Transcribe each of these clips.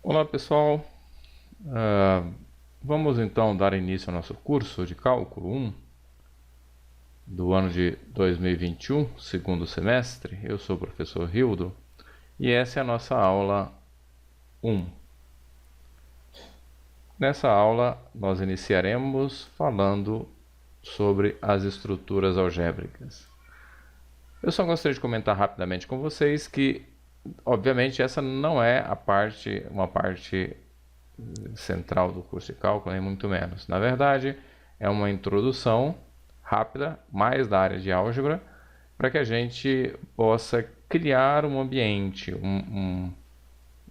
Olá pessoal, Ah, vamos então dar início ao nosso curso de Cálculo 1 do ano de 2021, segundo semestre. Eu sou o professor Hildo e essa é a nossa aula 1. Nessa aula nós iniciaremos falando sobre as estruturas algébricas. Eu só gostaria de comentar rapidamente com vocês que, obviamente, essa não é uma parte central do curso de cálculo, nem muito menos. Na verdade, é uma introdução rápida, mais da área de álgebra, para que a gente possa criar um ambiente, um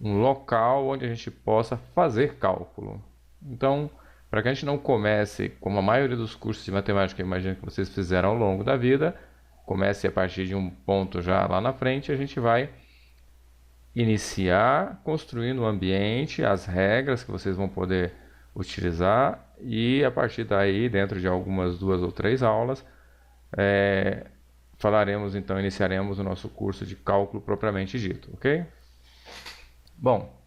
local onde a gente possa fazer cálculo. Então, para que a gente não comece, como a maioria dos cursos de matemática, eu imagino que vocês fizeram ao longo da vida, comece a partir de um ponto já lá na frente, a gente vai iniciar construindo o ambiente, as regras que vocês vão poder utilizar e a partir daí, dentro de algumas 2 ou 3 aulas, iniciaremos o nosso curso de cálculo propriamente dito, ok? Bom,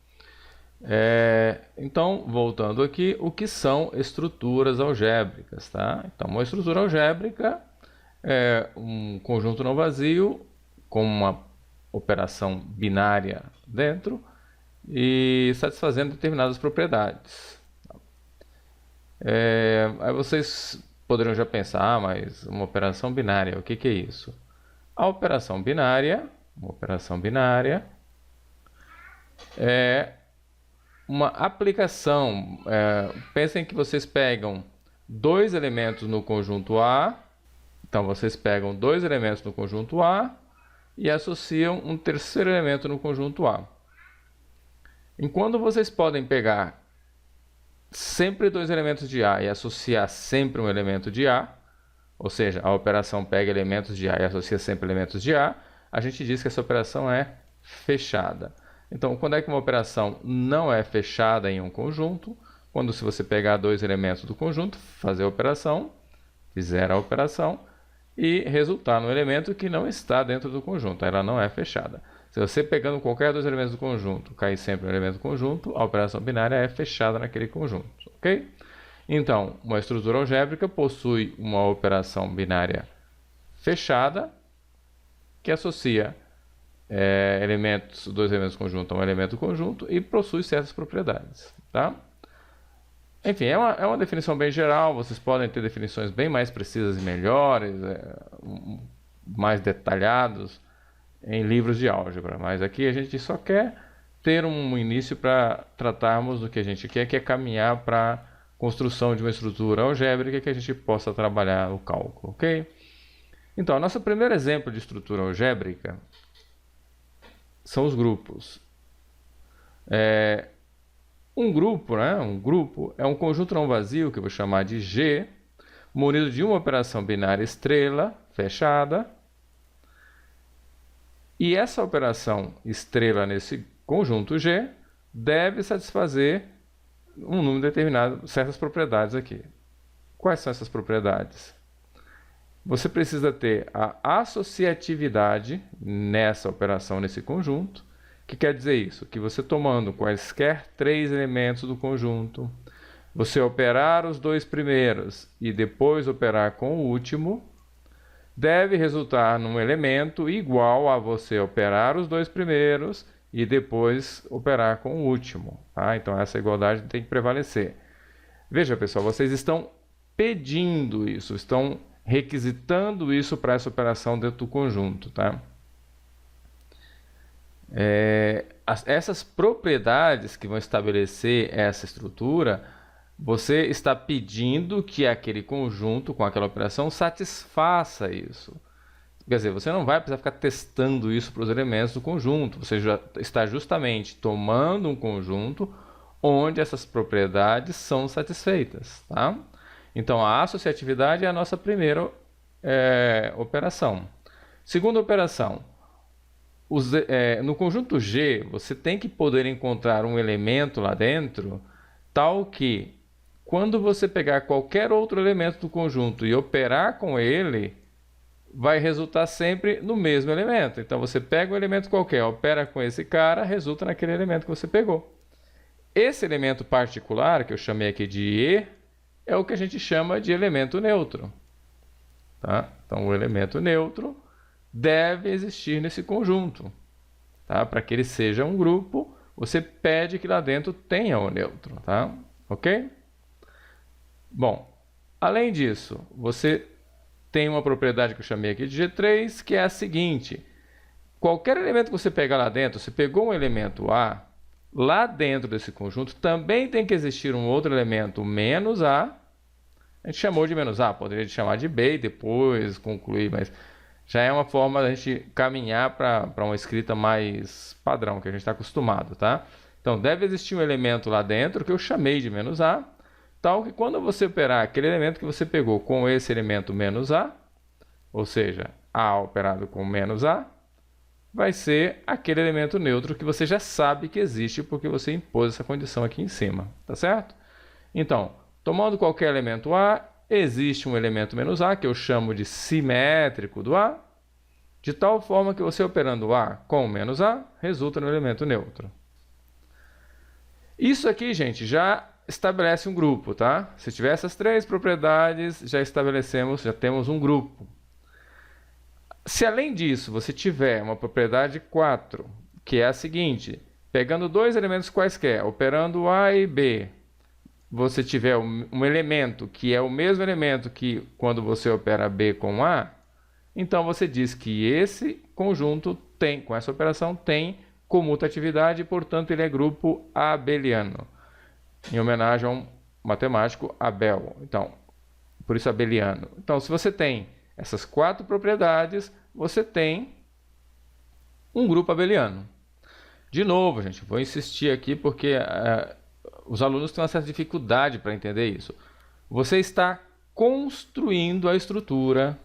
então, voltando aqui, o que são estruturas algébricas, tá? Então, uma estrutura algébrica é um conjunto não vazio com uma operação binária dentro e satisfazendo determinadas propriedades. Aí vocês poderiam já pensar, mas uma operação binária, o que é isso? A uma operação binária é uma aplicação. Pensem que vocês pegam dois elementos no conjunto A, então vocês pegam dois elementos no conjunto A e associam um terceiro elemento no conjunto A. Enquanto vocês podem pegar sempre dois elementos de A e associar sempre um elemento de A, ou seja, a operação pega elementos de A e associa sempre elementos de A, a gente diz que essa operação é fechada. Então, quando é que uma operação não é fechada em um conjunto? Quando se você pegar dois elementos do conjunto, fizer a operação e resultar num elemento que não está dentro do conjunto, ela não é fechada. Se você pegando qualquer dois elementos do conjunto, cair sempre um elemento do conjunto, a operação binária é fechada naquele conjunto, ok? Então, uma estrutura algébrica possui uma operação binária fechada que associa dois elementos do conjunto a um elemento do conjunto e possui certas propriedades, tá? Enfim, é uma definição bem geral, vocês podem ter definições bem mais precisas e melhores, mais detalhados em livros de álgebra, mas aqui a gente só quer ter um início para tratarmos do que a gente quer, que é caminhar para a construção de uma estrutura algébrica que a gente possa trabalhar o cálculo, ok? Então, nosso primeiro exemplo de estrutura algébrica são os grupos. Um grupo é um conjunto não vazio, que eu vou chamar de G, munido de uma operação binária estrela fechada. E essa operação estrela nesse conjunto G deve satisfazer um número determinado, certas propriedades aqui. Quais são essas propriedades? Você precisa ter a associatividade nessa operação, nesse conjunto. O que quer dizer isso? Que você tomando quaisquer três elementos do conjunto, você operar os dois primeiros e depois operar com o último, deve resultar num elemento igual a você operar os dois primeiros e depois operar com o último. Tá? Então essa igualdade tem que prevalecer. Veja, pessoal, vocês estão pedindo isso, estão requisitando isso para essa operação dentro do conjunto, tá? Essas propriedades que vão estabelecer essa estrutura, você está pedindo que aquele conjunto com aquela operação satisfaça isso. Quer dizer, você não vai precisar ficar testando isso para os elementos do conjunto. Você já está justamente tomando um conjunto onde essas propriedades são satisfeitas, tá? Então, a associatividade é a nossa primeira operação. Segunda operação, no conjunto G, você tem que poder encontrar um elemento lá dentro tal que, quando você pegar qualquer outro elemento do conjunto e operar com ele, vai resultar sempre no mesmo elemento. Então, você pega um elemento qualquer, opera com esse cara, resulta naquele elemento que você pegou. Esse elemento particular, que eu chamei aqui de E, é o que a gente chama de elemento neutro. Tá? Então, o elemento neutro deve existir nesse conjunto. Tá? Para que ele seja um grupo, você pede que lá dentro tenha o neutro. Tá? Ok? Bom, além disso, você tem uma propriedade que eu chamei aqui de G3, que é a seguinte. Qualquer elemento que você pegar lá dentro, você pegou um elemento A, lá dentro desse conjunto também tem que existir um outro elemento menos A. A gente chamou de menos A, poderia chamar de B e depois concluir, mas já é uma forma da gente caminhar para uma escrita mais padrão, que a gente está acostumado, tá? Então, deve existir um elemento lá dentro que eu chamei de menos A, tal que quando você operar aquele elemento que você pegou com esse elemento menos A, ou seja, A operado com menos A, vai ser aquele elemento neutro que você já sabe que existe porque você impôs essa condição aqui em cima, tá certo? Então, tomando qualquer elemento A, existe um elemento menos A, que eu chamo de simétrico do A, de tal forma que você operando A com menos A, resulta no elemento neutro. Isso aqui, gente, já estabelece um grupo, tá? Se tiver essas três propriedades, já temos um grupo. Se além disso você tiver uma propriedade 4, que é a seguinte, pegando dois elementos quaisquer, operando A e B, você tiver um elemento que é o mesmo elemento que quando você opera B com A, então você diz que esse conjunto tem, com essa operação, tem comutatividade e, portanto, ele é grupo abeliano, em homenagem a um matemático Abel. Então, por isso abeliano. Então, se você tem essas quatro propriedades, você tem um grupo abeliano. De novo, gente, vou insistir aqui porque os alunos têm uma certa dificuldade para entender isso. Você está construindo a estrutura,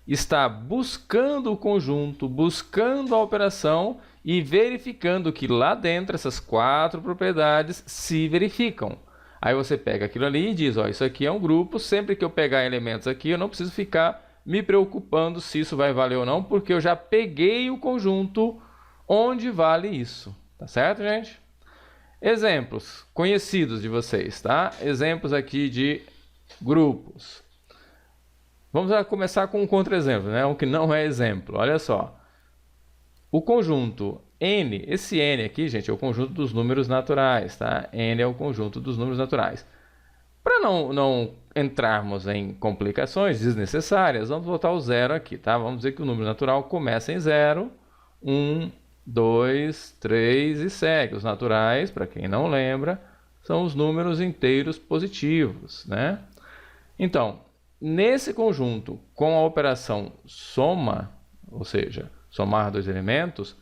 está buscando o conjunto, buscando a operação e verificando que lá dentro essas quatro propriedades se verificam. Aí você pega aquilo ali e diz, ó, isso aqui é um grupo, sempre que eu pegar elementos aqui eu não preciso ficar me preocupando se isso vai valer ou não, porque eu já peguei o conjunto onde vale isso. Tá certo, gente? Exemplos conhecidos de vocês, tá? Exemplos aqui de grupos. Vamos começar com um contra-exemplo, né? Um que não é exemplo. Olha só. O conjunto N, esse N aqui, gente, é o conjunto dos números naturais, tá? N é o conjunto dos números naturais. Para não entrarmos em complicações desnecessárias, vamos botar o zero aqui, tá? Vamos dizer que o número natural começa em 0, 1, 2, 3 e segue. Os naturais, para quem não lembra, são os números inteiros positivos, né? Então, nesse conjunto, com a operação soma, ou seja, somar dois elementos,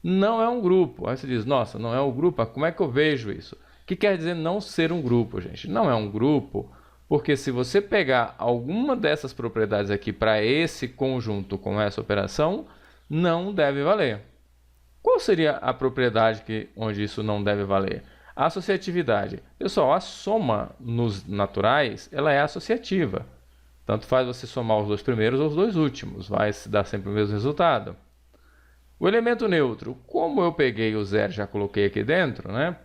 não é um grupo. Aí você diz, nossa, não é um grupo? Como é que eu vejo isso? O que quer dizer não ser um grupo, gente? Não é um grupo, porque se você pegar alguma dessas propriedades aqui para esse conjunto com essa operação, não deve valer. Qual seria a propriedade onde isso não deve valer? A associatividade. Pessoal, a soma nos naturais, ela é associativa. Tanto faz você somar os dois primeiros ou os dois últimos, vai dar sempre o mesmo resultado. O elemento neutro, como eu peguei o zero e já coloquei aqui dentro, né?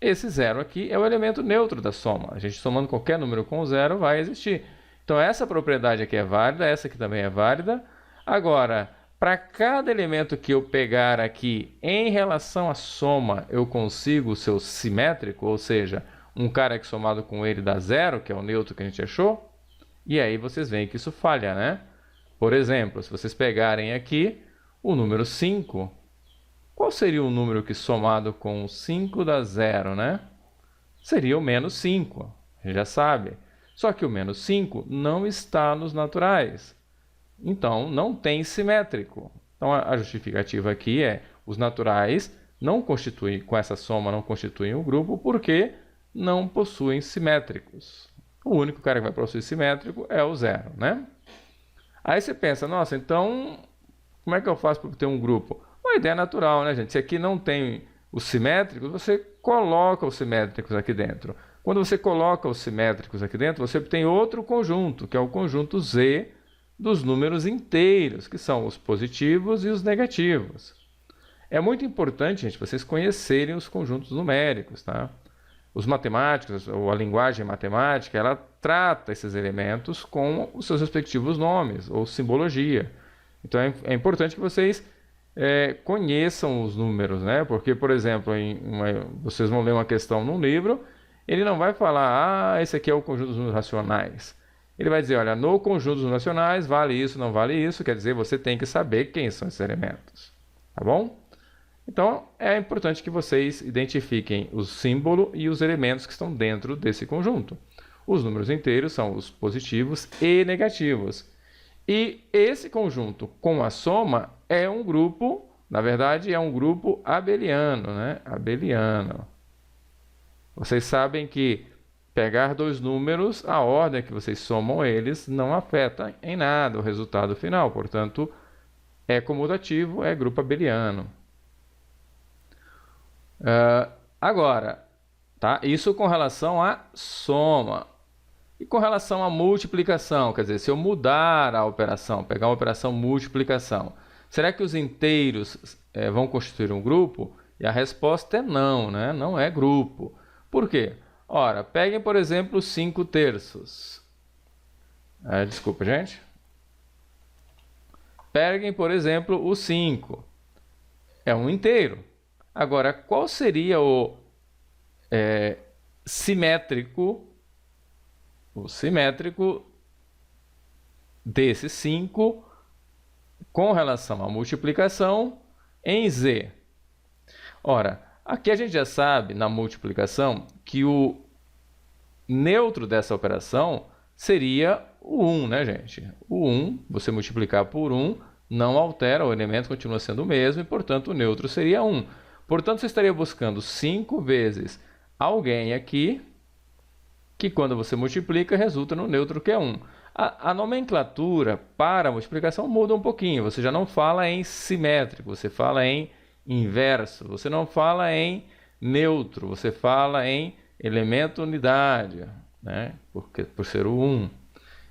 Esse zero aqui é o elemento neutro da soma. A gente somando qualquer número com zero vai existir. Então essa propriedade aqui é válida, essa aqui também é válida. Agora, para cada elemento que eu pegar aqui em relação à soma, eu consigo o seu simétrico, ou seja, um cara que somado com ele dá zero, que é o neutro que a gente achou. E aí vocês veem que isso falha, né? Por exemplo, se vocês pegarem aqui o número 5, qual seria o número que somado com 5 dá 0, né? Seria o menos 5, a gente já sabe. Só que o menos 5 não está nos naturais. Então, não tem simétrico. Então, a justificativa aqui é os naturais não constituem, com essa soma, não constituem um grupo porque não possuem simétricos. O único cara que vai possuir simétrico é o zero, né? Aí você pensa, nossa, então, como é que eu faço para ter um grupo? Uma ideia natural, né, gente? Se aqui não tem os simétricos, você coloca os simétricos aqui dentro. Quando você coloca os simétricos aqui dentro, você obtém outro conjunto, que é o conjunto Z dos números inteiros, que são os positivos e os negativos. É muito importante, gente, vocês conhecerem os conjuntos numéricos, tá? Os matemáticos, ou a linguagem matemática, ela trata esses elementos com os seus respectivos nomes ou simbologia. Então é importante que vocês conheçam os números, né? Porque, por exemplo, vocês vão ler uma questão num livro, ele não vai falar, esse aqui é o conjunto dos números racionais. Ele vai dizer, olha, no conjunto dos números racionais vale isso, não vale isso, quer dizer, você tem que saber quem são esses elementos, tá bom? Então, é importante que vocês identifiquem o símbolo e os elementos que estão dentro desse conjunto. Os números inteiros são os positivos e negativos. E esse conjunto com a soma é um grupo, na verdade, é um grupo abeliano, né? Abeliano. Vocês sabem que pegar dois números, a ordem que vocês somam eles não afeta em nada o resultado final. Portanto, é comutativo, é grupo abeliano. Agora, tá? Isso com relação à soma. E com relação à multiplicação, quer dizer, se eu mudar a operação, pegar uma operação multiplicação, será que os inteiros vão constituir um grupo? E a resposta é não, né? Não é grupo. Por quê? Ora, peguem, por exemplo, 5 terços. Desculpa, gente. Peguem, por exemplo, o 5. É um inteiro. Agora, qual seria o simétrico? O simétrico desse 5 com relação à multiplicação em z. Ora, aqui a gente já sabe, na multiplicação, que o neutro dessa operação seria o 1, né, gente? O 1, você multiplicar por 1, não altera, o elemento continua sendo o mesmo e, portanto, o neutro seria 1. Portanto, você estaria buscando 5 vezes alguém aqui, que quando você multiplica, resulta no neutro que é 1. A nomenclatura para a multiplicação muda um pouquinho. Você já não fala em simétrico, você fala em inverso. Você não fala em neutro, você fala em elemento unidade, né? Por ser o 1.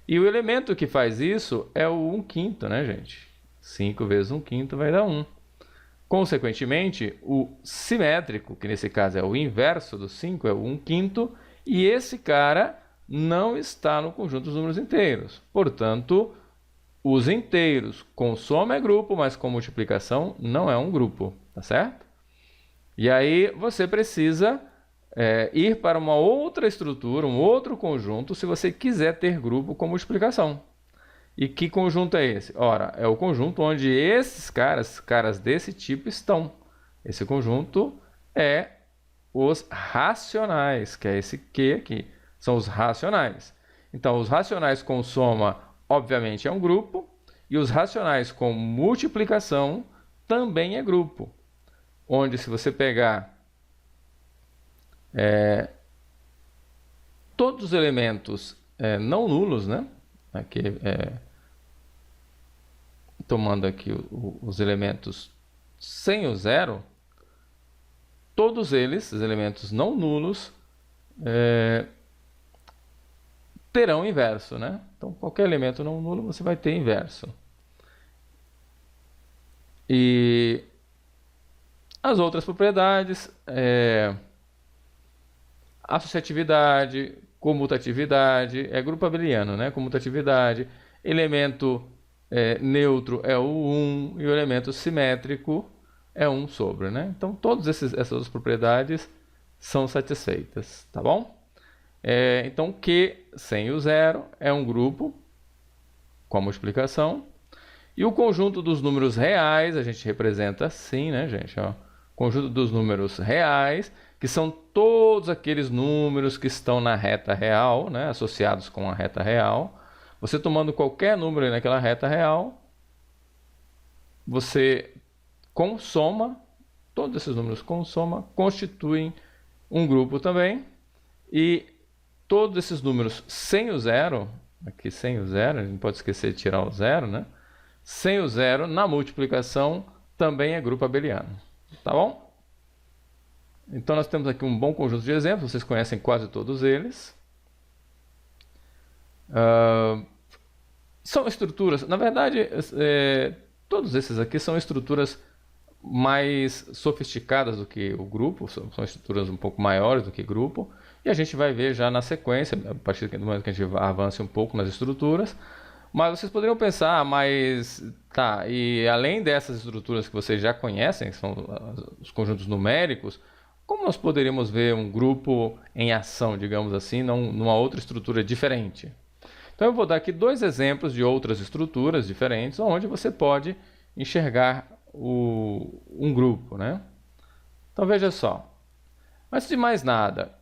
E o elemento que faz isso é o 1/5, né, gente? 5 vezes 1/5 vai dar 1. Consequentemente, o simétrico, que nesse caso é o inverso do 5, é o 1/5, e esse cara não está no conjunto dos números inteiros. Portanto, os inteiros com soma é grupo, mas com multiplicação não é um grupo, tá certo? E aí você precisa ir para uma outra estrutura, um outro conjunto, se você quiser ter grupo com multiplicação. E que conjunto é esse? Ora, é o conjunto onde esses caras desse tipo estão. Esse conjunto é os racionais, que é esse Q aqui. São os racionais. Então, os racionais com soma, obviamente, é um grupo. E os racionais com multiplicação também é grupo. Onde, se você pegar todos os elementos não nulos, né? Aqui, tomando aqui os elementos sem o zero, todos eles, os elementos não nulos, terão inverso, né? Então, qualquer elemento não nulo você vai ter inverso. E as outras propriedades, associatividade, comutatividade, é grupo abeliano, né? Comutatividade, elemento neutro é o 1 e o elemento simétrico é 1 sobre, né? Então, todas essas propriedades são satisfeitas, tá bom? Então, Q sem o zero é um grupo com a multiplicação. E o conjunto dos números reais, a gente representa assim, né, gente? Ó, conjunto dos números reais, que são todos aqueles números que estão na reta real, né, associados com a reta real. Você tomando qualquer número aí naquela reta real, você com soma, todos esses números com soma, constituem um grupo também. E todos esses números sem o zero, aqui sem o zero, a gente não pode esquecer de tirar o zero, né? Sem o zero, na multiplicação, também é grupo abeliano. Tá bom? Então, nós temos aqui um bom conjunto de exemplos, vocês conhecem quase todos eles. São estruturas, na verdade, todos esses aqui são estruturas mais sofisticadas do que o grupo, são estruturas um pouco maiores do que grupo, e a gente vai ver já na sequência, a partir do momento que a gente avance um pouco nas estruturas. Mas vocês poderiam pensar, mas tá, e além dessas estruturas que vocês já conhecem, que são os conjuntos numéricos, como nós poderíamos ver um grupo em ação, digamos assim, numa outra estrutura diferente? Então eu vou dar aqui dois exemplos de outras estruturas diferentes, onde você pode enxergar um grupo, né? Então veja só. Antes de mais nada,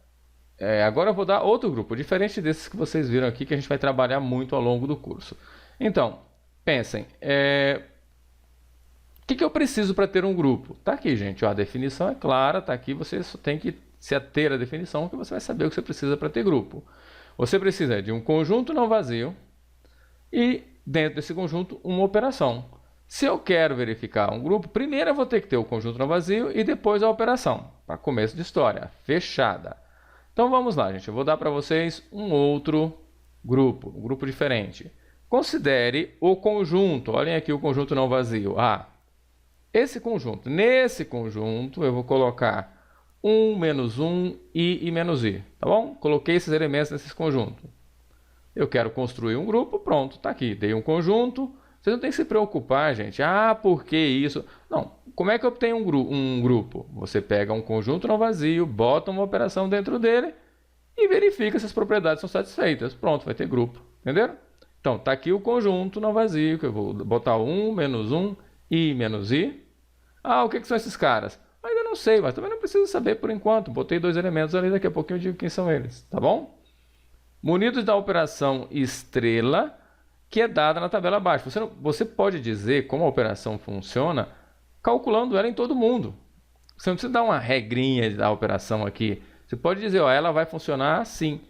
agora eu vou dar outro grupo, diferente desses que vocês viram aqui, que a gente vai trabalhar muito ao longo do curso. Então, pensem, o que eu preciso para ter um grupo? Está aqui, gente, ó, a definição é clara, está aqui, você só tem que se ater à definição, que você vai saber o que você precisa para ter grupo. Você precisa de um conjunto não vazio e, dentro desse conjunto, uma operação. Se eu quero verificar um grupo, primeiro eu vou ter que ter o conjunto não vazio e depois a operação, para começo de história, fechada. Então vamos lá, gente. Eu vou dar para vocês um outro grupo, um grupo diferente. Considere o conjunto. Olhem aqui o conjunto não vazio. Esse conjunto. Nesse conjunto eu vou colocar 1, menos 1, e menos i. Tá bom? Coloquei esses elementos nesse conjunto. Eu quero construir um grupo, pronto, está aqui. Dei um conjunto. Vocês não tem que se preocupar, gente. Por que isso? Não. Como é que eu obtenho um grupo? Você pega um conjunto não vazio, bota uma operação dentro dele e verifica se as propriedades são satisfeitas. Pronto, vai ter grupo. Entenderam? Então, está aqui o conjunto não vazio, que eu vou botar 1, menos 1, e menos i. O que são esses caras? Ainda não sei, mas também não preciso saber por enquanto. Botei dois elementos ali, daqui a pouquinho eu digo quem são eles. Tá bom? Munidos da operação estrela, que é dada na tabela abaixo. Você pode dizer como a operação funciona calculando ela em todo mundo. Você não precisa dar uma regrinha da operação aqui. Você pode dizer, ela vai funcionar assim.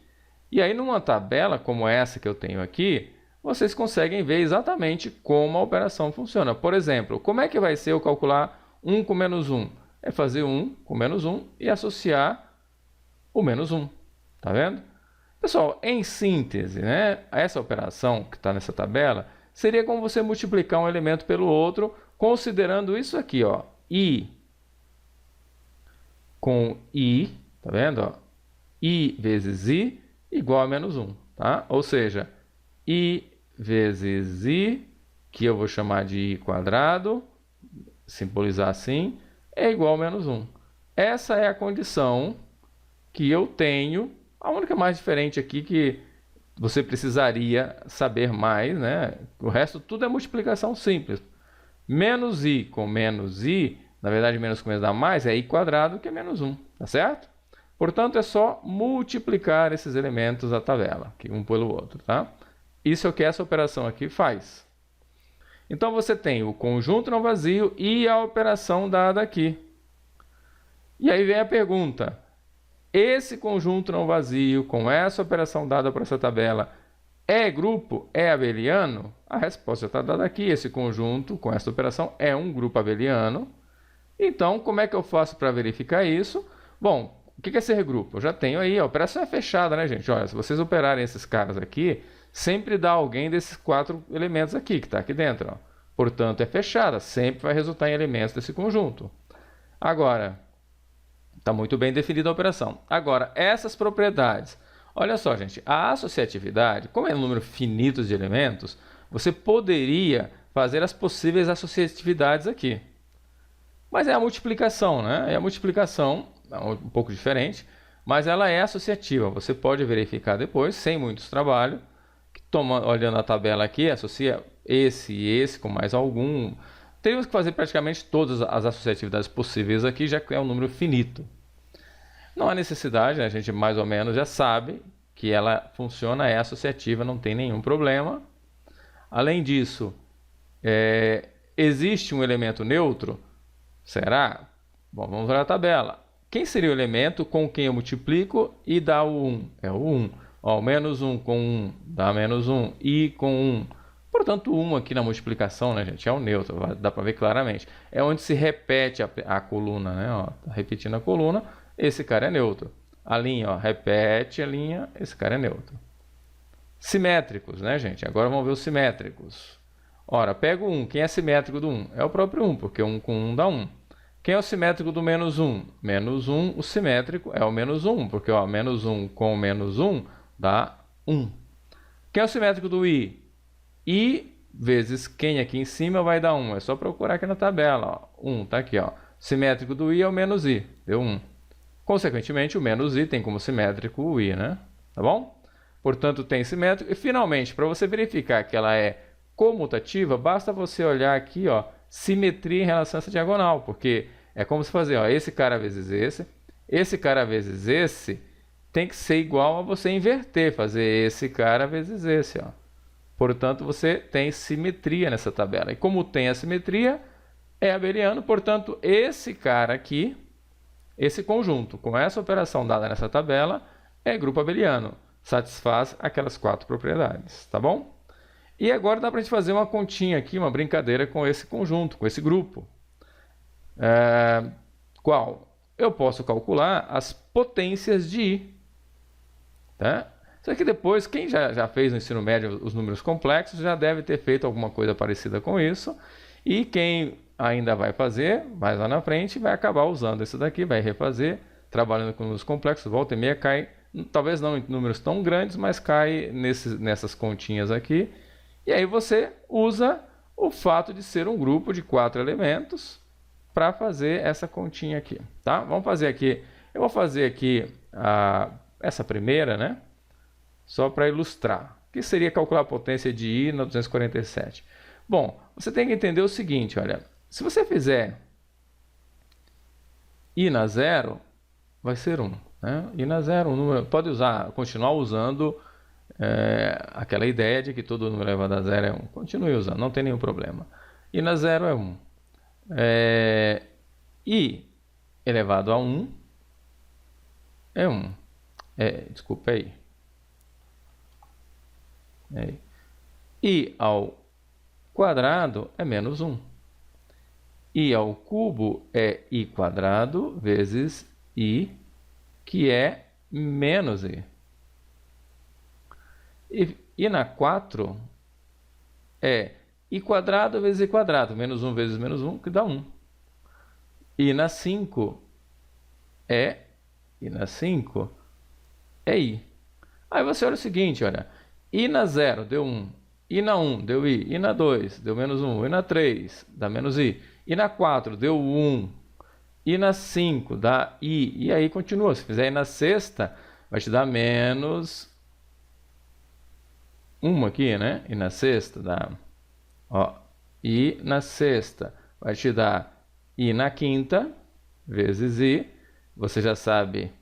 E aí, numa tabela como essa que eu tenho aqui, vocês conseguem ver exatamente como a operação funciona. Por exemplo, como é que vai ser eu calcular 1 com menos 1? É fazer 1 com menos 1 e associar o menos 1. Tá vendo? Pessoal, em síntese, né, essa operação que está nessa tabela seria como você multiplicar um elemento pelo outro, considerando isso aqui, i com i, tá vendo? I vezes i igual a menos 1, tá? Ou seja, i vezes i, que eu vou chamar de i quadrado, simbolizar assim, é igual a menos 1. Essa é a condição que eu tenho. A única mais diferente aqui que você precisaria saber mais, né? O resto tudo é multiplicação simples. Menos i com menos i, na verdade menos com menos dá mais, é i quadrado, que é menos 1, tá certo? Portanto, é só multiplicar esses elementos da tabela, aqui, um pelo outro, tá? Isso é o que essa operação aqui faz. Então, você tem o conjunto não vazio e a operação dada aqui. E aí vem a pergunta. Esse conjunto não vazio, com essa operação dada para essa tabela, é grupo? É abeliano? A resposta está dada aqui. Esse conjunto, com essa operação, é um grupo abeliano. Então, como é que eu faço para verificar isso? Bom, o que é ser grupo? Eu já tenho aí, a operação é fechada, né, gente? Olha, se vocês operarem esses caras aqui, sempre dá alguém desses 4 elementos aqui, que está aqui dentro. Portanto, é fechada, sempre vai resultar em elementos desse conjunto. Agora, está muito bem definida a operação. Agora, essas propriedades. Olha só, gente, a associatividade, como é um número finito de elementos, você poderia fazer as possíveis associatividades aqui. Mas é a multiplicação, né? É a multiplicação, é um pouco diferente, mas ela é associativa. Você pode verificar depois, sem muito trabalho, que olhando a tabela aqui, associa esse e esse com mais algum. Teríamos que fazer praticamente todas as associatividades possíveis aqui, já que é um número finito. Não há necessidade, né? A gente mais ou menos já sabe que ela funciona, é associativa, não tem nenhum problema. Além disso, existe um elemento neutro? Será? Bom, vamos olhar a tabela. Quem seria o elemento com quem eu multiplico e dá o 1? É o 1. Ó, menos 1 com 1 dá menos 1, i com 1. Portanto, o 1 aqui na multiplicação, né, gente, é o neutro, dá para ver claramente. É onde se repete a coluna, né? Ó, tá repetindo a coluna, esse cara é neutro. A linha, ó, repete a linha, esse cara é neutro. Simétricos, né, gente? Agora vamos ver os simétricos. Ora, pega o 1. Quem é simétrico do 1? É o próprio 1, porque 1 com 1 dá 1. Quem é o simétrico do menos 1? Menos 1, o simétrico é o menos 1, porque ó, menos 1 com menos 1 dá 1. Quem é o simétrico do i? I vezes quem aqui em cima vai dar 1. É só procurar aqui na tabela. Ó. 1 está aqui. Ó. Simétrico do i é o menos i. Deu 1. Consequentemente, o menos i tem como simétrico o i, né? Tá bom? Portanto, tem simétrico. E, finalmente, para você verificar que ela é comutativa, basta você olhar aqui, ó, simetria em relação a essa diagonal. Porque é como se fazer, ó, esse cara vezes esse cara vezes esse, tem que ser igual a você inverter, fazer esse cara vezes esse, ó. Portanto, você tem simetria nessa tabela. E como tem a simetria, é abeliano. Portanto, esse cara aqui, esse conjunto, com essa operação dada nessa tabela, é grupo abeliano. Satisfaz aquelas 4 propriedades, tá bom? E agora dá para a gente fazer uma continha aqui, uma brincadeira com esse conjunto, com esse grupo. Qual? Eu posso calcular as potências de i. Tá? Só que depois, quem já fez no ensino médio os números complexos, já deve ter feito alguma coisa parecida com isso. E quem ainda vai fazer, mais lá na frente, vai acabar usando isso daqui, vai refazer, trabalhando com números complexos, volta e meia cai, talvez não em números tão grandes, mas cai nessas continhas aqui. E aí você usa o fato de ser um grupo de 4 elementos para fazer essa continha aqui, tá? Vamos fazer aqui, eu vou fazer aqui essa primeira, né? Só para ilustrar. O que seria calcular a potência de i na 247? Bom, você tem que entender o seguinte, olha, se você fizer i na zero, vai ser 1. Né? I na zero, um número, pode usar, continuar usando aquela ideia de que todo número elevado a zero é 1. Continue usando, não tem nenhum problema. I na zero é 1. I elevado a 1 é 1. Desculpa aí. I ao quadrado é menos 1. I ao cubo é i quadrado vezes i, que é menos i. I na 4 é i quadrado vezes i quadrado, menos 1 vezes menos 1, que dá 1. I na 5 é i. Aí você olha o seguinte, olha, i na 0 deu 1, i na 1 deu i, i na 2 deu menos 1, i na 3 dá menos i, i na 4 deu 1, i na 5 dá i, e aí continua. Se fizer i na sexta, vai te dar menos 1 aqui, né? I na sexta dá, ó, i na sexta vai te dar i na quinta vezes i, você já sabe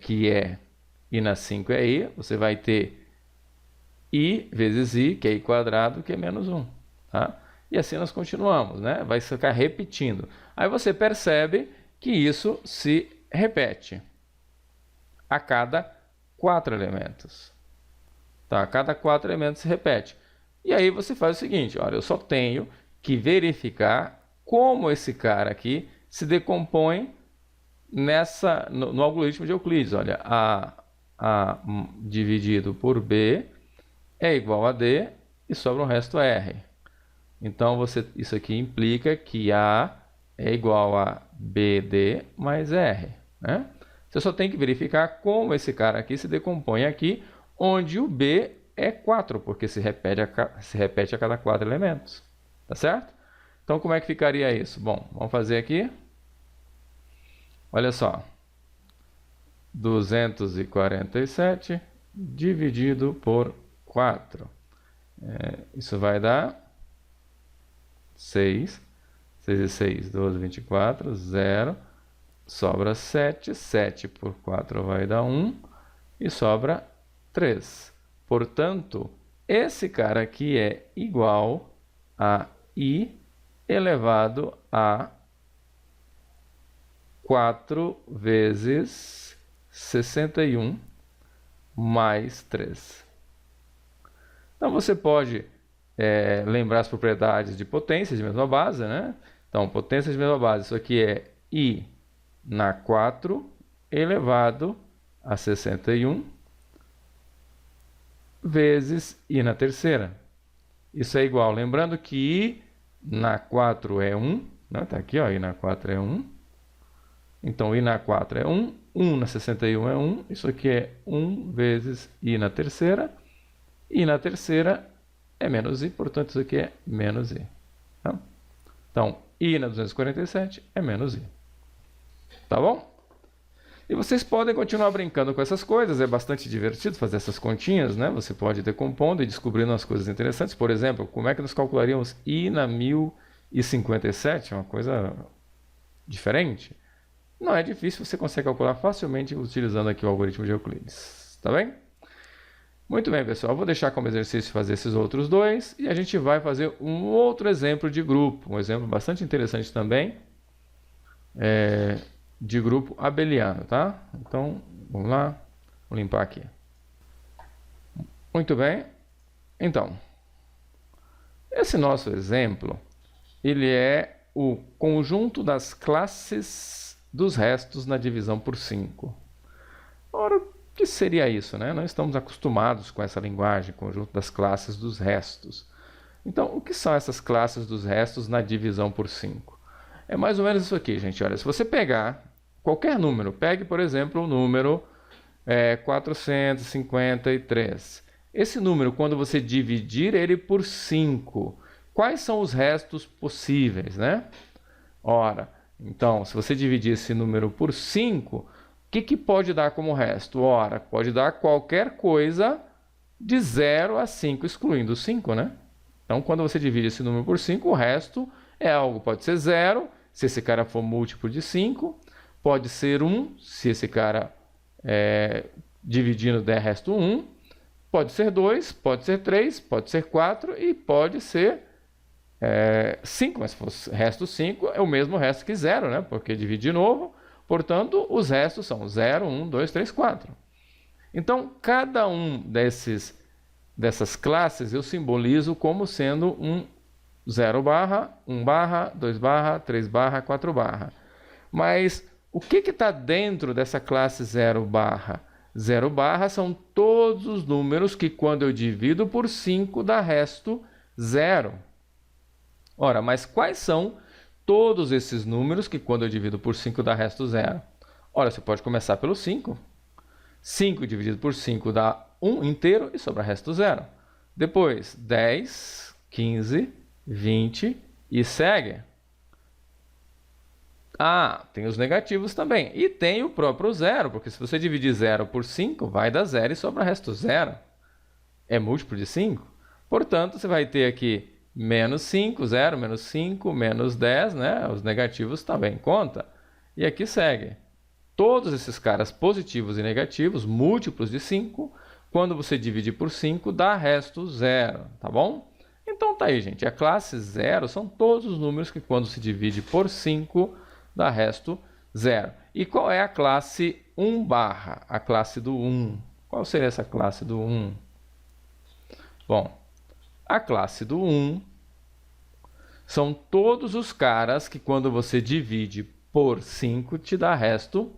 que i na 5 é i, você vai ter i vezes i, que é i quadrado, que é menos 1. Tá? E assim nós continuamos, né? Vai ficar repetindo. Aí você percebe que isso se repete a cada 4 elementos. Tá? A cada 4 elementos se repete. E aí você faz o seguinte, olha, eu só tenho que verificar como esse cara aqui se decompõe no algoritmo de Euclides. Olha, A dividido por B é igual a D e sobra um resto R. Então, isso aqui implica que A é igual a BD mais R. Né? Você só tem que verificar como esse cara aqui se decompõe aqui, onde o B é 4, porque se repete a cada 4 elementos. Tá certo? Então, como é que ficaria isso? Bom, vamos fazer aqui. Olha só. 247 dividido por 4. Isso vai dar 6. 6 e 6, 12, 24, 0. Sobra 7. 7 por 4 vai dar 1. E sobra 3. Portanto, esse cara aqui é igual a i elevado a 4 vezes 61 mais 3. Então, você pode lembrar as propriedades de potências de mesma base, né? Então, potência de mesma base, isso aqui é i na 4 elevado a 61 vezes i na terceira. Isso é igual, lembrando que i na 4 é 1, né? Tá aqui, ó, I na 4 é 1. Então, I na 4 é 1. 1 na 61 é 1. Isso aqui é 1 vezes I na terceira. I na terceira é menos I, portanto, isso aqui é menos I. Tá? Então, I na 247 é menos I. Tá bom? E vocês podem continuar brincando com essas coisas, é bastante divertido fazer essas continhas, né? Você pode ir decompondo e descobrindo umas coisas interessantes. Por exemplo, como é que nós calcularíamos I na 1057? É uma coisa diferente. Não é difícil, você consegue calcular facilmente utilizando aqui o algoritmo de Euclides. Tá bem? Muito bem, pessoal. Eu vou deixar como exercício fazer esses outros dois e a gente vai fazer um outro exemplo de grupo. Um exemplo bastante interessante também. De grupo abeliano, tá? Então, vamos lá. Vou limpar aqui. Muito bem. Então, esse nosso exemplo, ele é o conjunto das classes dos restos na divisão por 5. Ora, o que seria isso, né? Não estamos acostumados com essa linguagem, conjunto das classes dos restos. Então, o que são essas classes dos restos na divisão por 5? É mais ou menos isso aqui, gente. Olha, se você pegar qualquer número, pegue, por exemplo, o número 453. Esse número, quando você dividir ele por 5, quais são os restos possíveis, né? Ora, então, se você dividir esse número por 5, o que pode dar como resto? Ora, pode dar qualquer coisa de 0 a 5, excluindo o 5, né? Então, quando você divide esse número por 5, o resto é algo, pode ser 0, se esse cara for múltiplo de 5, pode ser 1, se esse cara dividindo der resto 1, pode ser 2, pode ser 3, pode ser 4 e pode ser 5, mas se for resto 5 é o mesmo resto que 0, né? Porque divide de novo, portanto, os restos são 0, 1, 2, 3, 4. Então, cada um dessas classes eu simbolizo como sendo um 0 barra, 1 barra, 2 barra, 3 barra, 4 barra. Mas o que está dentro dessa classe 0 barra? 0 barra são todos os números que quando eu divido por 5 dá resto 0. Ora, mas quais são todos esses números que quando eu divido por 5 dá resto 0? Ora, você pode começar pelo 5. 5 dividido por 5 dá 1 inteiro e sobra resto 0. Depois, 10, 15, 20 e segue. Ah, tem os negativos também. E tem o próprio 0, porque se você dividir 0 por 5, vai dar 0 e sobra resto 0. É múltiplo de 5. Portanto, você vai ter aqui menos 5, 0, menos 5, menos 10, né? Os negativos também conta. E aqui segue. Todos esses caras positivos e negativos, múltiplos de 5, quando você divide por 5, dá resto 0, tá bom? Então tá aí, gente. A classe 0 são todos os números que quando se divide por 5, dá resto 0. E qual é a classe 1 barra? A classe do 1. Qual seria essa classe do 1? Bom, a classe do 1 são todos os caras que quando você divide por 5 te dá resto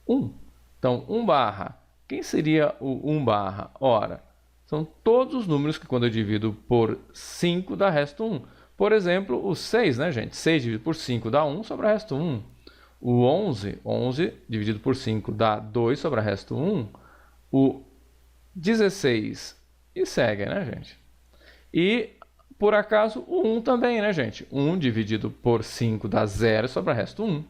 1. Então, 1 barra. Quem seria o 1 barra? Ora, são todos os números que quando eu divido por 5 dá resto 1. Por exemplo, o 6, né, gente? 6 dividido por 5 dá 1, sobra resto 1. O 11 dividido por 5 dá 2, sobra resto 1. O 16 e segue, né, gente? E, por acaso, o 1 também, né, gente? 1 dividido por 5 dá 0, sobra resto 1.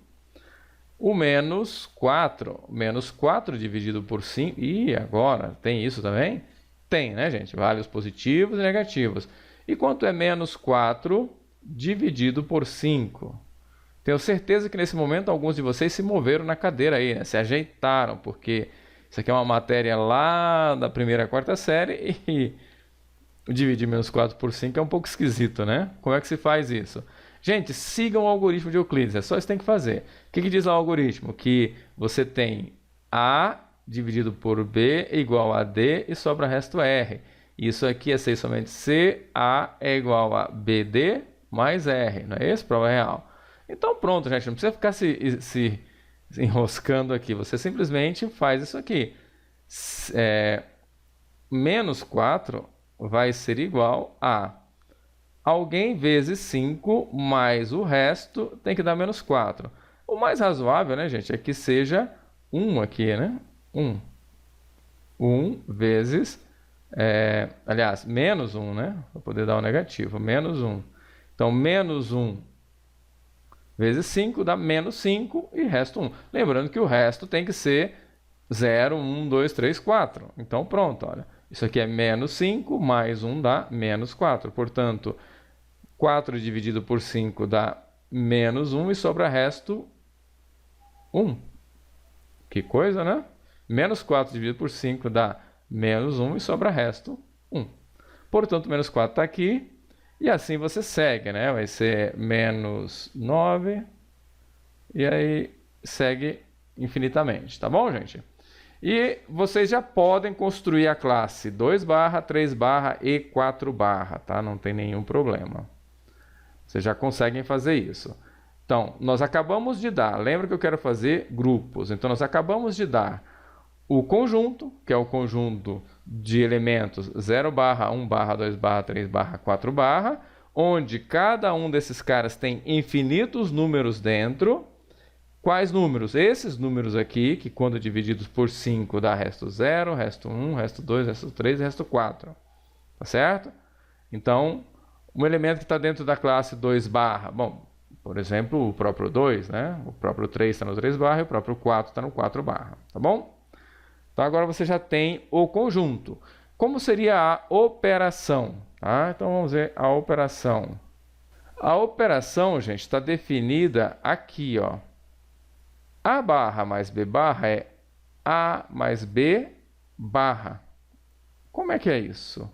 O menos 4. Menos 4 dividido por 5. E agora, tem isso também? Tem, né, gente? Vale positivos e negativos. E quanto é menos 4 dividido por 5? Tenho certeza que nesse momento alguns de vocês se moveram na cadeira aí, né? Se ajeitaram, porque isso aqui é uma matéria lá da primeira, quarta série e dividir menos 4 por 5 é um pouco esquisito, né? Como é que se faz isso? Gente, sigam o algoritmo de Euclides, é só isso que tem que fazer. O que diz lá o algoritmo? Que você tem A dividido por B igual a D e sobra resto R. Isso aqui é 6 somente C, A é igual a BD mais R, não é isso? Prova real. Então pronto, gente, não precisa ficar se enroscando aqui, você simplesmente faz isso aqui. Menos 4 vai ser igual a alguém vezes 5 mais o resto tem que dar menos 4. O mais razoável, né, gente, é que seja 1 aqui, né? 1. 1 vezes, aliás, menos 1, né? Para poder dar o negativo, menos 1. Então, menos 1 vezes 5 dá menos 5 e resto 1. Lembrando que o resto tem que ser 0, 1, 2, 3, 4. Então, pronto, olha. Isso aqui é menos 5, mais 1 dá menos 4. Portanto, 4 dividido por 5 dá menos 1 e sobra resto 1. Que coisa, né? Menos 4 dividido por 5 dá menos 1 e sobra resto 1. Portanto, menos 4 está aqui. E assim você segue, né? Vai ser menos 9. E aí segue infinitamente, tá bom, gente? E vocês já podem construir a classe 2 barra, 3 barra e 4 barra, tá? Não tem nenhum problema. Vocês já conseguem fazer isso. Então, nós acabamos de dar, lembra que eu quero fazer grupos. Então, nós acabamos de dar o conjunto, que é o conjunto de elementos 0 barra, 1 barra, 2 barra, 3 barra, 4 barra, onde cada um desses caras tem infinitos números dentro. Quais números? Esses números aqui, que quando divididos por 5 dá resto 0, resto 1, resto 2, resto 3 e resto 4. Tá certo? Então, um elemento que está dentro da classe 2 barra, bom, por exemplo, o próprio 2, né? O próprio 3 está no 3 barra e o próprio 4 está no 4 barra, tá bom? Então, agora você já tem o conjunto. Como seria a operação? Tá? Então, vamos ver a operação. A operação, gente, está definida aqui, ó. A barra mais B barra é A mais B barra. Como é que é isso?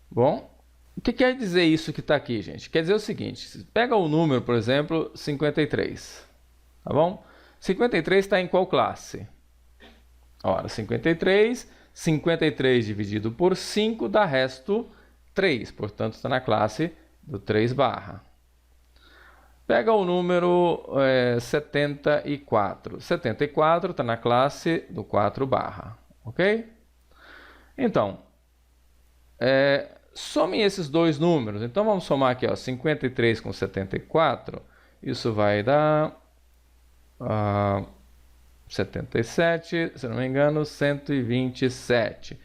Bom, o que quer dizer isso que está aqui, gente? Quer dizer o seguinte, pega o número, por exemplo, 53, tá bom? 53 está em qual classe? Ora, 53 dividido por 5 dá resto 3, portanto está na classe do 3 barra. Pega o número 74. 74 está na classe do 4 barra, ok? Então, somem esses dois números. Então, vamos somar aqui, ó, 53 com 74. Isso vai dar 77, se não me engano, 127.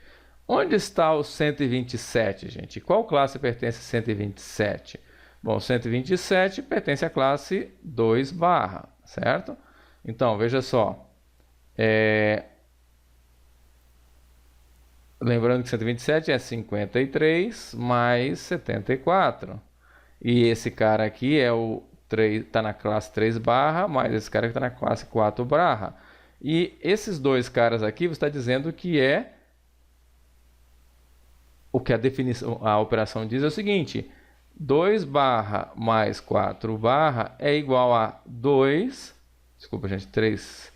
Onde está o 127, gente? Qual classe pertence a 127? Bom, 127 pertence à classe 2 barra, certo? Então, veja só. Lembrando que 127 é 53 mais 74. E esse cara aqui é o 3, está na classe 3 barra, mais esse cara que está na classe 4 barra. E esses dois caras aqui, você está dizendo que é o que a definição, a operação diz é o seguinte: 2 barra mais 4 barra é igual a 2, desculpa, gente, 3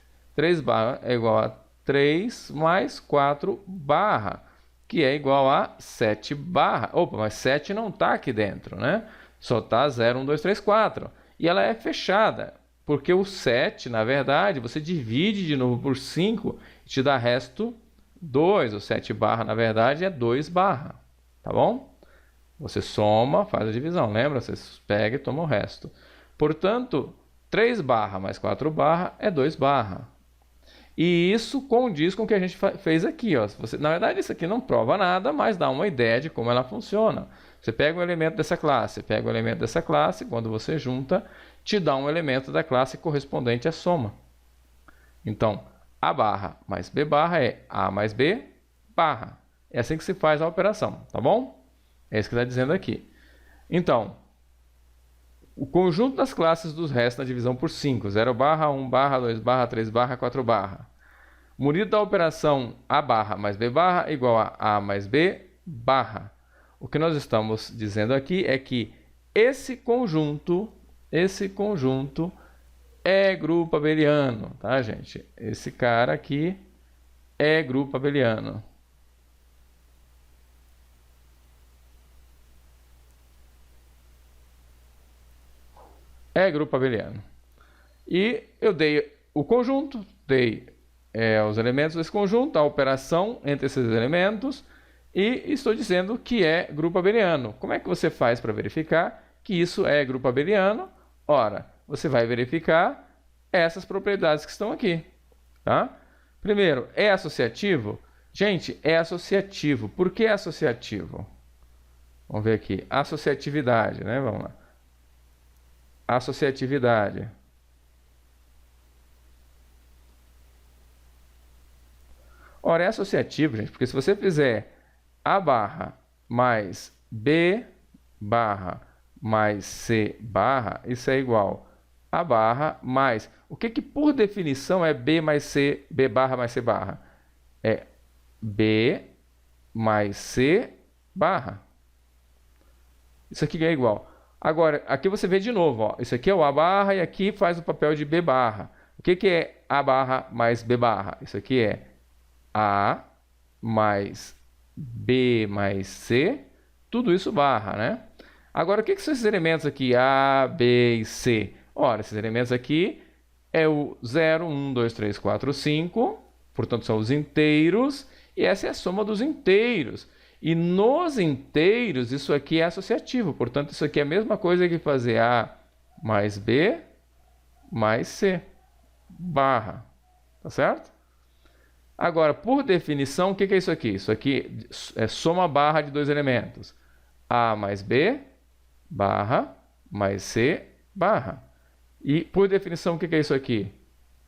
barra é igual a 3 mais 4 barra, que é igual a 7 barra. Opa, mas 7 não está aqui dentro, né? Só está 0, 1, 2, 3, 4. E ela é fechada, porque o 7, na verdade, você divide de novo por 5 e te dá resto 2. O 7 barra, na verdade, é 2 barra, tá bom? Você soma, faz a divisão, lembra? Você pega e toma o resto. Portanto, 3 barra mais 4 barra é 2 barra. E isso condiz com o que a gente fez aqui, ó. Na verdade, isso aqui não prova nada, mas dá uma ideia de como ela funciona. Você pega um elemento dessa classe, pega um elemento dessa classe, quando você junta, te dá um elemento da classe correspondente à soma. Então, A barra mais B barra é A mais B barra. É assim que se faz a operação, tá bom? É isso que está dizendo aqui. Então, o conjunto das classes dos restos na divisão por 5, 0 barra, 1 barra, 2 barra, 3 barra, 4 barra. Munido da operação A barra mais B barra é igual a A mais B barra. O que nós estamos dizendo aqui é que esse conjunto é grupo abeliano, tá, gente? Esse cara aqui é grupo abeliano. É grupo abeliano. E eu dei o conjunto, dei os elementos desse conjunto, a operação entre esses elementos, e estou dizendo que é grupo abeliano. Como é que você faz para verificar que isso é grupo abeliano? Ora, você vai verificar essas propriedades que estão aqui, tá? Primeiro, é associativo? Gente, é associativo. Por que é associativo? Vamos ver aqui. Associatividade, né? Vamos lá. Associatividade. Ora, é associativo, gente, porque se você fizer A barra mais B barra mais C barra, isso é igual A barra mais... O que que por definição é B mais C, B barra mais C barra? É B mais C barra. Isso aqui é igual. Agora, aqui você vê de novo, ó. Isso aqui é o A barra e aqui faz o papel de B barra. O que que é A barra mais B barra? Isso aqui é A mais B mais C, tudo isso barra, né? Agora, o que que são esses elementos aqui, A, B e C? Ora, esses elementos aqui é o 0, 1, 2, 3, 4, 5, portanto são os inteiros, e essa é a soma dos inteiros. E nos inteiros, isso aqui é associativo, portanto isso aqui é a mesma coisa que fazer A mais B mais C, barra, tá certo? Agora, por definição, o que é isso aqui? Isso aqui é soma barra de dois elementos. A mais B, barra, mais C, barra. E, por definição, o que é isso aqui?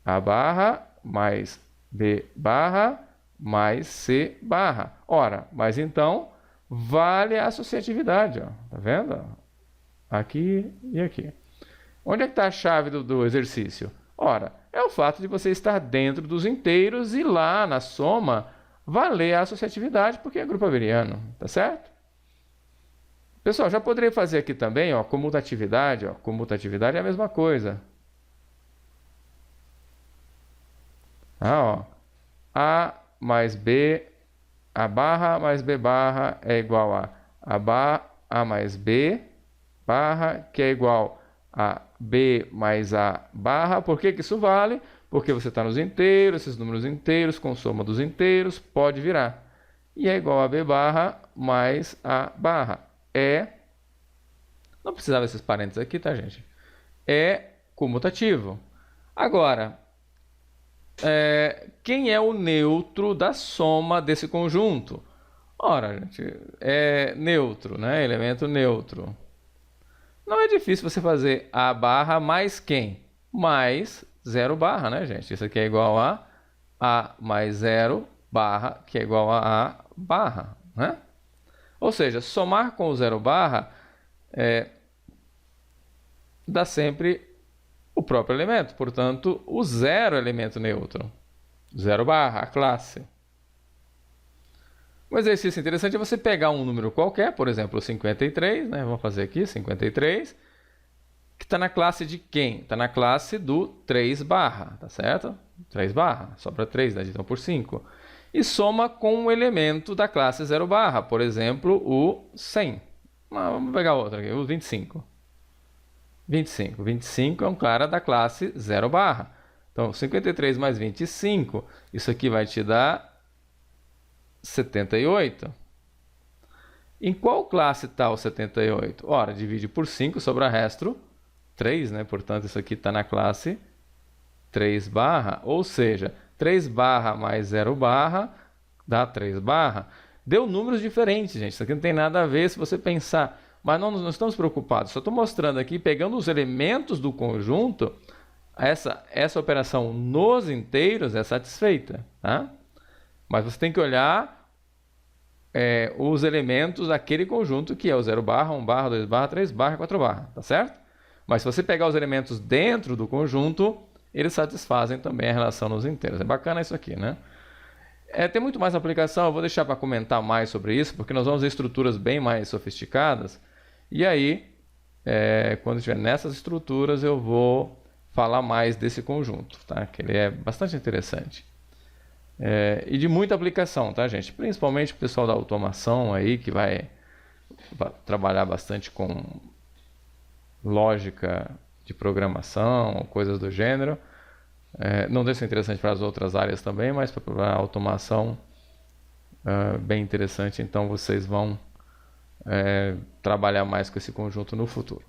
A barra mais B barra mais C barra. Ora, mas então, vale a associatividade, ó. Tá vendo? Aqui e aqui. Onde é que está a chave do exercício? Ora, é o fato de você estar dentro dos inteiros e lá na soma valer a associatividade, porque é grupo abeliano, tá certo? Pessoal, já poderia fazer aqui também, ó, comutatividade, ó. Comutatividade é a mesma coisa. Ó. A mais B, A barra mais B barra é igual A mais B barra, que é igual a B mais A barra. Por que que isso vale? Porque você está nos inteiros, esses números inteiros com soma dos inteiros pode virar. E é igual a B barra mais A barra. Não precisava desses parênteses aqui, tá, gente? É comutativo. Agora, quem é o neutro da soma desse conjunto? Ora, gente, é neutro, né? Elemento neutro. Não é difícil você fazer A barra mais quem? Mais 0 barra, né, gente? Isso aqui é igual a A mais 0 barra, que é igual a A barra, né? Ou seja, somar com o 0 barra dá sempre o próprio elemento. Portanto, o 0 é elemento neutro. 0 barra, a classe. Um exercício interessante é você pegar um número qualquer, por exemplo, 53, né? Vamos fazer aqui, 53, que está na classe de quem? Está na classe do 3 barra, tá certo? 3 barra, sobra 3, né? Então por 5. E soma com um elemento da classe 0 barra, por exemplo, o 100. Vamos pegar outro aqui, o 25. 25 é um cara da classe 0 barra. Então, 53 mais 25, isso aqui vai te dar 78. Em qual classe está o 78? Ora, divide por 5, sobra resto 3, né? Portanto, isso aqui está na classe 3 barra, ou seja, 3 barra mais 0 barra dá 3 barra. Deu números diferentes, gente. Isso aqui não tem nada a ver se você pensar. Mas não estamos preocupados. Só estou mostrando aqui, pegando os elementos do conjunto, essa operação nos inteiros é satisfeita, tá? Mas você tem que olhar os elementos daquele conjunto, que é o 0 barra, 1 barra, 2 barra, 3 barra, 4 barra, tá certo? Mas se você pegar os elementos dentro do conjunto, eles satisfazem também a relação nos inteiros. É bacana isso aqui, né? Tem muito mais aplicação, eu vou deixar para comentar mais sobre isso, porque nós vamos ver estruturas bem mais sofisticadas. E aí, quando estiver nessas estruturas, eu vou falar mais desse conjunto, tá? Que ele é bastante interessante. E de muita aplicação, tá, gente? Principalmente o pessoal da automação aí, que vai trabalhar bastante com lógica de programação, coisas do gênero. Não deve ser interessante para as outras áreas também, mas para a automação bem interessante, então vocês vão trabalhar mais com esse conjunto no futuro.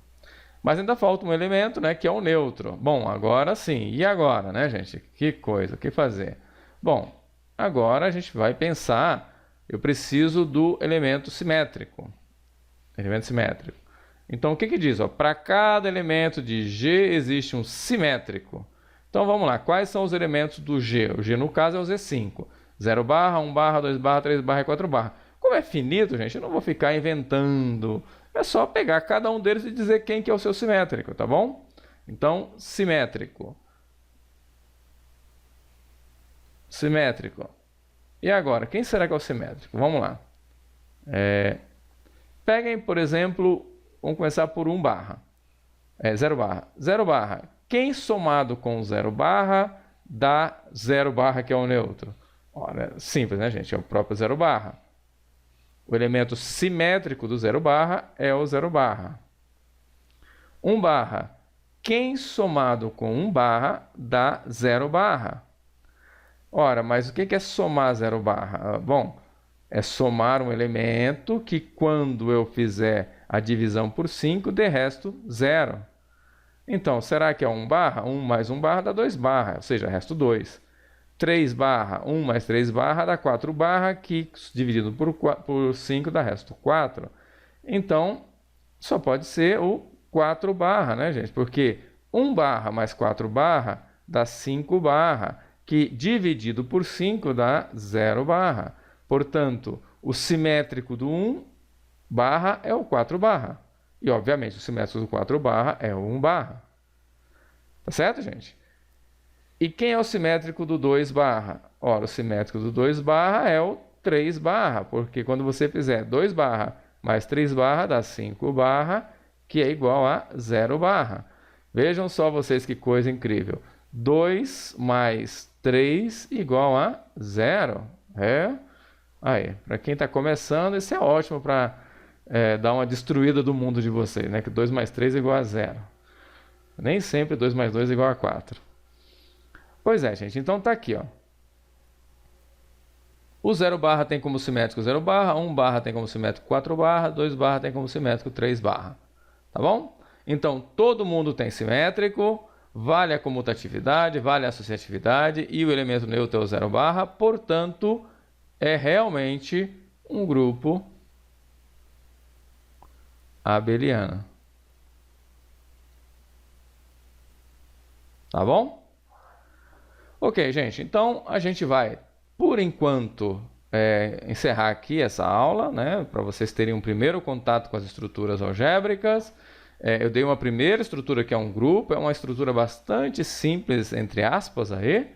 Mas ainda falta um elemento, né, que é o neutro. Bom, agora sim. E agora, né, gente? Que coisa, o que fazer? Bom, agora a gente vai pensar, eu preciso do elemento simétrico. Elemento simétrico. Então, o que diz? Para cada elemento de G existe um simétrico. Então, vamos lá. Quais são os elementos do G? O G, no caso, é o Z5. 0 barra, 1 barra, 2 barra, 3 barra e 4 barra. Como é finito, gente, eu não vou ficar inventando. É só pegar cada um deles e dizer quem que é o seu simétrico, tá bom? Então, simétrico. Simétrico. E agora, quem será que é o simétrico? Vamos lá. Peguem, por exemplo, vamos começar por 1 barra. 0 barra. 0 barra. Quem somado com 0 barra dá 0 barra, que é o neutro? Olha, simples, né, gente? É o próprio 0 barra. O elemento simétrico do 0 barra é o 0 barra. 1 barra. Quem somado com 1 barra dá 0 barra? Ora, mas o que é somar 0 barra? Bom, é somar um elemento que quando eu fizer a divisão por 5, dê resto 0. Então, será que é 1 barra? 1 mais 1 barra dá 2 barra, ou seja, resto 2. 3 barra, 1 mais 3 barra dá 4 barra, que dividido por 5 dá resto 4. Então, só pode ser o 4 barra, né, gente? Porque 1 barra mais 4 barra dá 5 barra, que dividido por 5 dá 0 barra. Portanto, o simétrico do 1 barra é o 4 barra. E, obviamente, o simétrico do 4 barra é o 1 barra. Tá certo, gente? E quem é o simétrico do 2 barra? Ora, o simétrico do 2 barra é o 3 barra, porque quando você fizer 2 barra mais 3 barra dá 5 barra, que é igual a 0 barra. Vejam só vocês que coisa incrível. 2 mais 3 igual a 0. Aí, para quem está começando, isso é ótimo para dar uma destruída do mundo de vocês, né? Que 2 mais 3 é igual a 0. Nem sempre 2 mais 2 é igual a 4. Pois é, gente. Então tá aqui, ó. O 0 barra tem como simétrico 0 barra, 1 barra tem como simétrico 4 barra, 2 barra tem como simétrico 3 barra. Tá bom? Então, todo mundo tem simétrico, vale a comutatividade, vale a associatividade e o elemento neutro é o 0 barra, portanto, é realmente um grupo abeliano. Tá bom? Ok, gente. Então, a gente vai, por enquanto, encerrar aqui essa aula, né? Para vocês terem um primeiro contato com as estruturas algébricas. Eu dei uma primeira estrutura que é um grupo, é uma estrutura bastante simples, entre aspas, aí,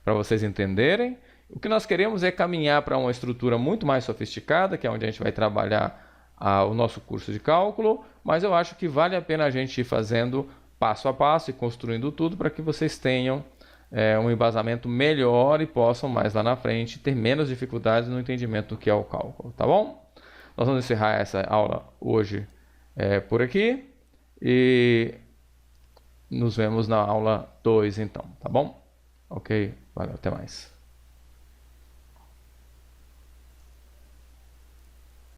para vocês entenderem. O que nós queremos é caminhar para uma estrutura muito mais sofisticada, que é onde a gente vai trabalhar o nosso curso de cálculo, mas eu acho que vale a pena a gente ir fazendo passo a passo e construindo tudo para que vocês tenham um embasamento melhor e possam mais lá na frente ter menos dificuldades no entendimento do que é o cálculo, tá bom? Nós vamos encerrar essa aula hoje por aqui e nos vemos na aula 2 então, tá bom? Ok, valeu, até mais.